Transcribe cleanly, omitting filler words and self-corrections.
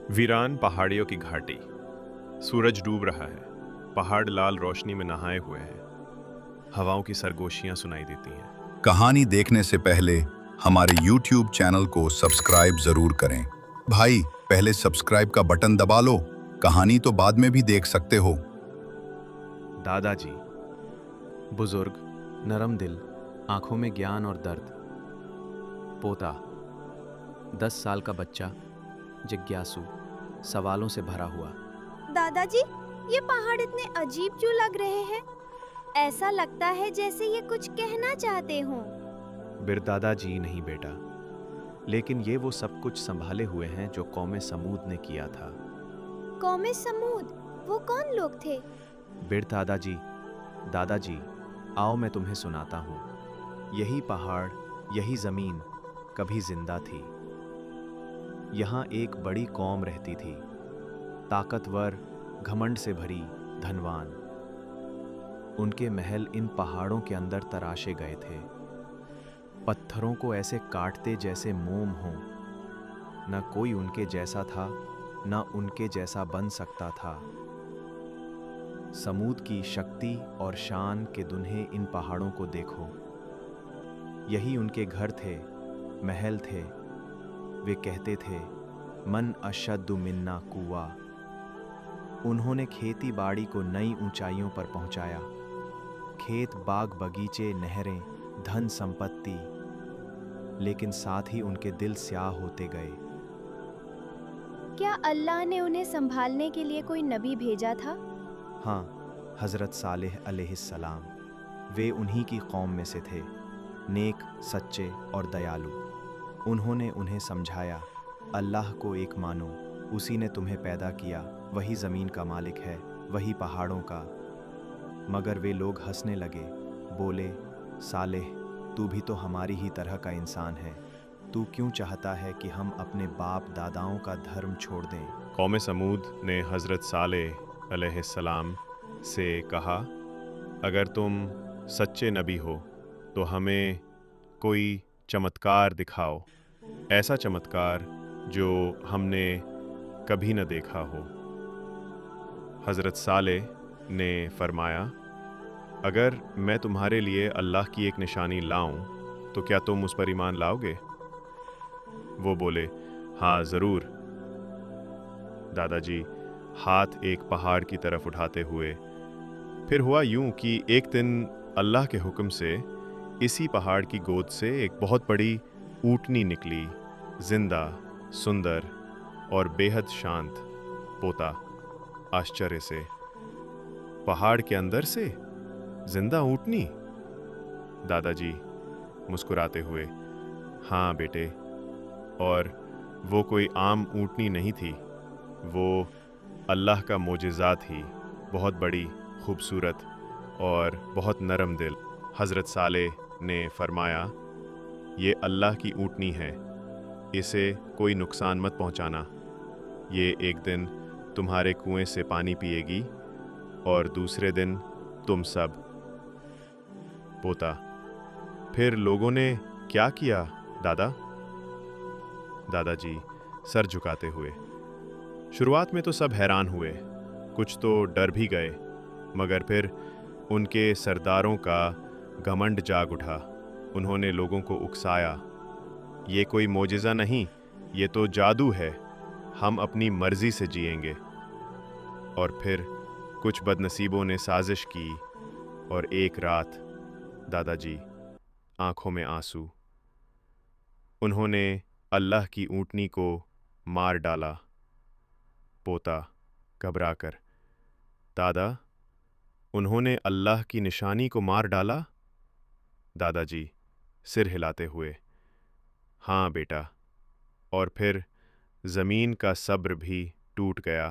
वीरान पहाड़ियों की घाटी। सूरज डूब रहा है। पहाड़ लाल रोशनी में नहाए हुए हैं। हवाओं की सरगोशियां सुनाई देती हैं। कहानी देखने से पहले हमारे YouTube चैनल को सब्सक्राइब जरूर करें। भाई, पहले सब्सक्राइब का बटन दबा लो, कहानी तो बाद में भी देख सकते हो। दादाजी बुजुर्ग, नरम दिल, आंखों में ज्ञान और दर्द। पोता 10 साल का बच्चा, जिज्ञासु, सवालों से भरा हुआ। दादाजी, ये पहाड़ इतने अजीब क्यों लग रहे हैं? ऐसा लगता है जैसे ये कुछ कहना चाहते हों। बिरदादाजी नहीं बेटा, लेकिन ये वो सब कुछ संभाले हुए हैं जो कौमे समूद ने किया था। कौमे समूद, वो कौन लोग थे? बिरदादाजी, दादाजी, आओ मैं तुम्हें सुनाता हूँ। यही पहाड़, यही जमीन कभी जिंदा थी। यहाँ एक बड़ी कौम रहती थी, ताकतवर, घमंड से भरी, धनवान। उनके महल इन पहाड़ों के अंदर तराशे गए थे। पत्थरों को ऐसे काटते जैसे मोम हो। न कोई उनके जैसा था, न उनके जैसा बन सकता था। समूद की शक्ति और शान के दुन्हे इन पहाड़ों को देखो। यही उनके घर थे, महल थे। वे कहते थे, मन अशद्दु मिन्ना कुवा। उन्होंने खेती बाड़ी को नई ऊंचाइयों पर पहुंचाया। खेत, बाग, बगीचे, नहरें, धन संपत्ति, लेकिन साथ ही उनके दिल स्याह होते गए। क्या अल्लाह ने उन्हें संभालने के लिए कोई नबी भेजा था? हाँ, हज़रत सालेह अलैहिस्सलाम। वे उन्हीं की कौम में से थे, नेक, सच्चे और दयालु। उन्होंने उन्हें समझाया, अल्लाह को एक मानो, उसी ने तुम्हें पैदा किया, वही ज़मीन का मालिक है, वही पहाड़ों का। मगर वे लोग हंसने लगे, बोले, सालेह, तू भी तो हमारी ही तरह का इंसान है। तू क्यों चाहता है कि हम अपने बाप दादाओं का धर्म छोड़ दें? कौम समूद ने हज़रत सालेह अलैहिस्सलाम से कहा, अगर तुम सच्चे नबी हो तो हमें कोई चमत्कार दिखाओ, ऐसा चमत्कार जो हमने कभी न देखा हो। हज़रत सालेह ने फरमाया, अगर मैं तुम्हारे लिए अल्लाह की एक निशानी लाऊं तो क्या तुम उस पर ईमान लाओगे? वो बोले, हाँ ज़रूर। दादाजी हाथ एक पहाड़ की तरफ उठाते हुए, फिर हुआ यूं कि एक दिन अल्लाह के हुक्म से इसी पहाड़ की गोद से एक बहुत बड़ी ऊँटनी निकली, जिंदा, सुंदर और बेहद शांत। पोता आश्चर्य से, पहाड़ के अंदर से जिंदा ऊँटनी? दादाजी मुस्कुराते हुए, हाँ बेटे, और वो कोई आम ऊँटनी नहीं थी, वो अल्लाह का मोजिज़ा थी, बहुत बड़ी, खूबसूरत और बहुत नरम दिल। हज़रत सालेह ने फरमाया, ये अल्लाह की ऊँटनी है, इसे कोई नुकसान मत पहुँचाना। ये एक दिन तुम्हारे कुएं से पानी पिएगी और दूसरे दिन तुम सब। पोता, फिर लोगों ने क्या किया दादा? दादाजी सर झुकाते हुए, शुरुआत में तो सब हैरान हुए, कुछ तो डर भी गए, मगर फिर उनके सरदारों का घमंड जाग उठा। उन्होंने लोगों को उकसाया, ये कोई मोजिज़ा नहीं, ये तो जादू है, हम अपनी मर्जी से जिएंगे। और फिर कुछ बदनसीबों ने साजिश की और एक रात, दादाजी आंखों में आंसू, उन्होंने अल्लाह की ऊँटनी को मार डाला। पोता घबराकर, दादा, उन्होंने अल्लाह की निशानी को मार डाला? दादाजी सिर हिलाते हुए, हाँ बेटा, और फिर ज़मीन का सब्र भी टूट गया।